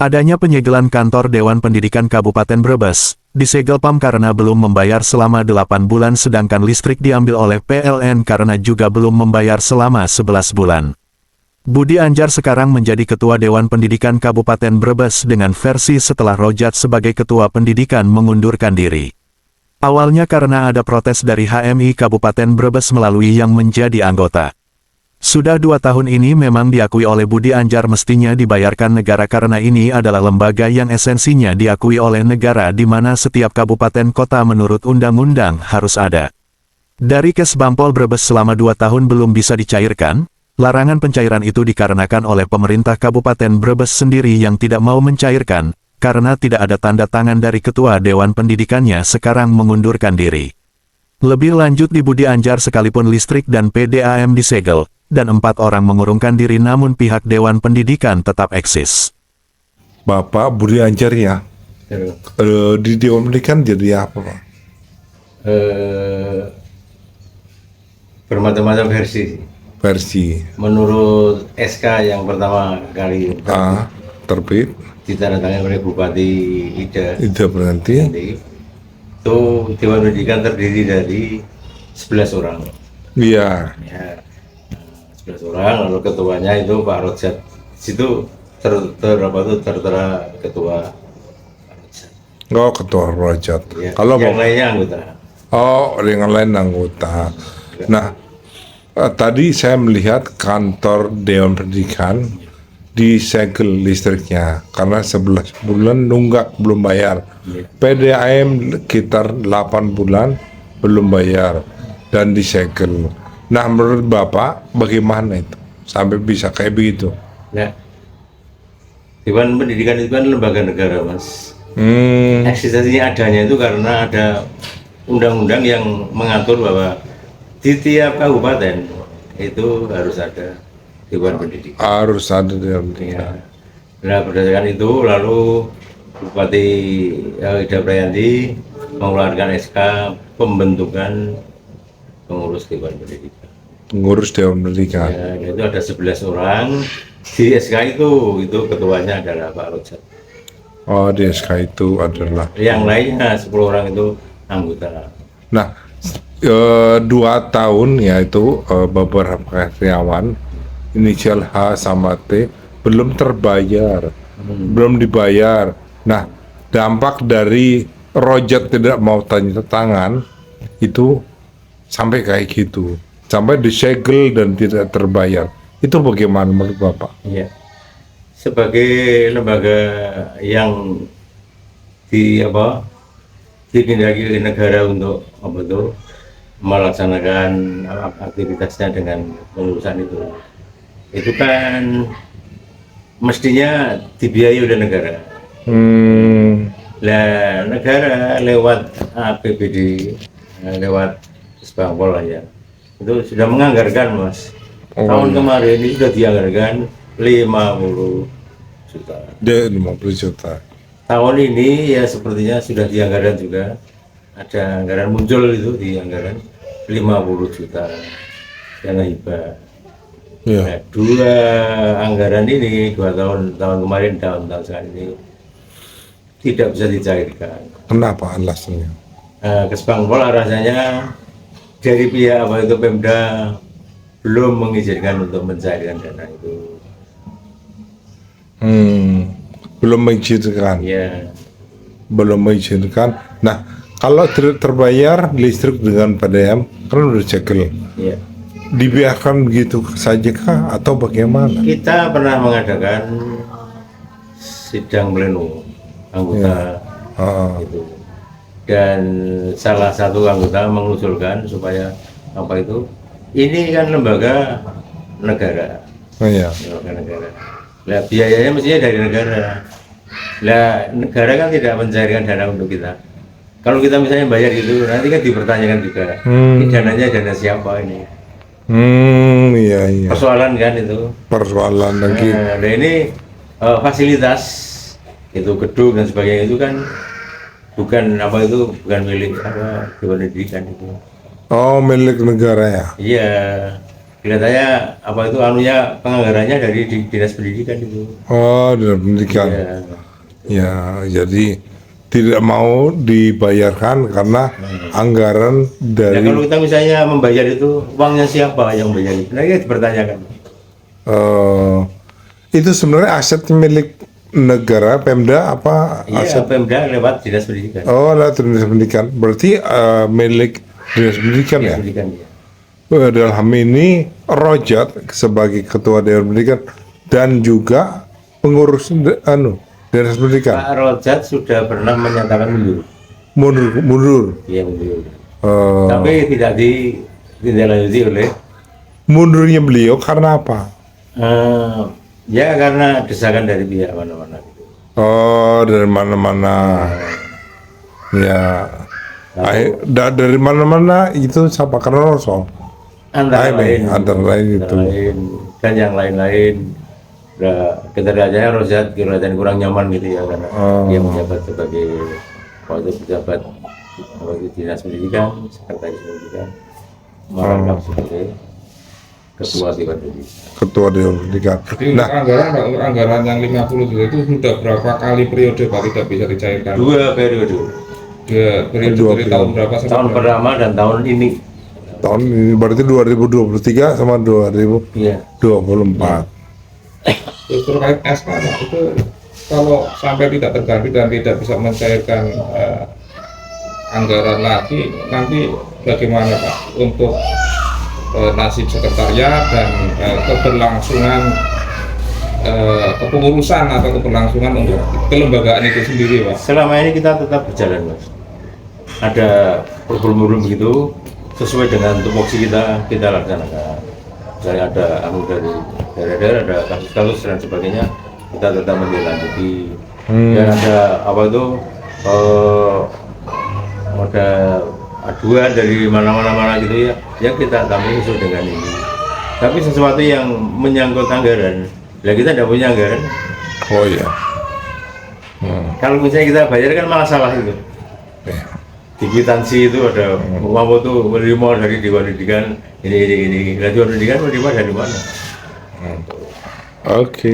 Adanya penyegelan kantor Dewan Pendidikan Kabupaten Brebes, disegel PAM karena belum membayar selama 8 bulan sedangkan listrik diambil oleh PLN karena juga belum membayar selama 11 bulan. Budi Anjar sekarang menjadi Ketua Dewan Pendidikan Kabupaten Brebes dengan versi setelah Rojat sebagai Ketua Pendidikan mengundurkan diri. Awalnya karena ada protes dari HMI Kabupaten Brebes melalui yang menjadi anggota. Sudah 2 tahun ini memang diakui oleh Budi Anjar mestinya dibayarkan negara karena ini adalah lembaga yang esensinya diakui oleh negara di mana setiap kabupaten kota menurut undang-undang harus ada. Dari Kesbangpol Brebes selama 2 tahun belum bisa dicairkan, larangan pencairan itu dikarenakan oleh pemerintah Kabupaten Brebes sendiri yang tidak mau mencairkan, karena tidak ada tanda tangan dari Ketua Dewan Pendidikannya sekarang mengundurkan diri. Lebih lanjut di Budi Anjar sekalipun listrik dan PDAM disegel, dan 4 orang mengurungkan diri namun pihak Dewan Pendidikan tetap eksis. Bapak Budi Anjar ya, di Dewan Pendidikan jadi apa Pak? Bermacam-macam versi. Menurut SK yang pertama kali terbit ditandatangani oleh Bupati Ida berhenti. Itu Dewan Pendidikan terdiri dari 11 orang. Iya. Ya, 11 orang, lalu ketuanya itu Pak Rojat. Situ tertera ketua Pak Rojat. Oh, Ketua Rojat. Ya, Kalau yang lainnya anggota. Oh, yang lain anggota. Nah, tadi saya melihat kantor Dewan Pendidikan disegel listriknya karena 11 bulan nunggak belum bayar. PDAM sekitar 8 bulan belum bayar dan disegel. Nah, menurut Bapak bagaimana itu sampai bisa kayak begitu? Ya, Dewan Pendidikan itu kan lembaga negara, Mas. Eksistensinya adanya itu karena ada undang-undang yang mengatur bahwa di tiap kabupaten itu harus ada Dewan Pendidikan. Harus ada Dewan Pendidikan. Ya. Nah, berdasarkan itu lalu Bupati Ida Prayanti mengeluarkan SK pembentukan pengurus Dewan Pendidikan. Pengurus Dewan Pendidikan. Ya, itu ada 11 orang. Di SK itu ketuanya adalah Pak Rojat. Oh, di SK itu adalah. Yang lainnya 10 orang itu anggota. Nah, 2 tahun yaitu beberapa karyawan inisial H sama T belum terbayar, belum dibayar. Nah, dampak dari Rojat tidak mau tanda tangan itu sampai kayak gitu, sampai disegel dan tidak terbayar. Itu bagaimana menurut Bapak? Iya. Sebagai lembaga yang dipindahkan ke negara untuk melaksanakan aktivitasnya dengan pengurusan itu kan mestinya dibiayai oleh negara. Nah, negara lewat APBD, lewat Kesbangpol lah ya, itu sudah menganggarkan, Mas. Tahun kemarin ini sudah dianggarkan 50 juta. 50 juta. Tahun ini ya sepertinya sudah dianggarkan juga, ada anggaran muncul itu di anggaran 50 juta dana hibah. Ya. Nah, 2 anggaran ini 2 tahun kemarin, tahun sekarang ini tidak bisa dicairkan. Kenapa alasannya? Kesbangpol rasanya dari pihak Pemda belum mengizinkan untuk mencairkan dana itu. Belum mengizinkan. Ya. Belum mengizinkan. Nah, kalau tidak terbayar listrik dengan PDAM kan udah segel. Ya. Dibiarkan begitu saja kah atau bagaimana? Kita pernah mengadakan sidang pleno anggota itu, dan salah satu anggota mengusulkan supaya ini kan lembaga negara. Lembaga negara. Nah, biayanya mestinya dari negara. Nah, negara kan tidak mencairkan dana untuk kita. Kalau kita misalnya bayar gitu, nanti kan dipertanyakan juga, ini dananya dana siapa ini? Iya. Persoalan kan itu. Persoalan lagi. Nah, ini fasilitas itu gedung dan sebagainya itu kan bukan milik Dewan Pendidikan itu. Oh, milik negara ya? Iya. kelihatannya apa itu anunya penganggarannya dari dinas pendidikan itu. Oh, dalam pendidikan. Ya, Ya, jadi tidak mau dibayarkan karena anggaran ya dari kalau kita misalnya membayar itu uangnya siapa yang membayar itu? Nah, itu dipertanyakan. itu sebenarnya aset milik negara, Pemda apa Iya, aset? Pemda lewat dinas pendidikan. Oh, lah dinas pendidikan. Berarti milik dinas pendidikan Dinas ya. pendidikan ya. Dalam hal ini Rojat sebagai ketua dewan pendidikan dan juga pengurus dinas pendidikan Pak Rojat sudah pernah menyatakan mundur. Iya mundur. Eh, Tapi tidak ditindaklanjuti oleh mundurnya beliau karena apa? ya karena desakan dari pihak mana-mana. Oh, dari mana-mana. Ya. Dari mana-mana itu siapa? Karena Rosso. Antara lain, itu. dan yang lain-lain. Nah, keterlihatannya Rojat kelihatan kurang nyaman gitu ya karena dia menjabat sebagai waktu pejabat dinas pendidikan, sekretaris pendidikan, merangkap sebagai ketua dewan pendidikan. Ketua dewan pendidikan. Jadi untuk anggaran yang 50 juta itu sudah berapa kali periode Pak tidak bisa dicairkan? 2 periode. Periode Dua dari periode. tahun berapa sampai Tahun berapa? pertama dan tahun ini. Tahun ini berarti 2023 sama 2024. Iya. Terus terkait SK Pak, itu kalau sampai tidak terganti dan tidak bisa mencairkan anggaran lagi, nanti bagaimana Pak untuk nasib sekretariat dan keberlangsungan kepengurusan atau keberlangsungan untuk kelembagaan itu sendiri Pak? Selama ini kita tetap berjalan, Mas. Ada problem-problem begitu sesuai dengan tupoksi kita laksanakan. Misalnya ada dari daerah-daerah, ada kasus-kasus dan sebagainya, kita tetap menindaklanjuti. Dan ada apa itu ada aduan dari mana-mana gitu ya, yang kita tampung sesuai dengan ini. Tapi sesuatu yang menyangkut anggaran, ya kita tidak punya anggaran. Oh iya. Kalau misalnya kita bayar kan malah salah itu. Di kwitansi itu ada uang itu menerima dari dewan pendidikan ini. Nah, dewan pendidikan menerima dari mana? Oke.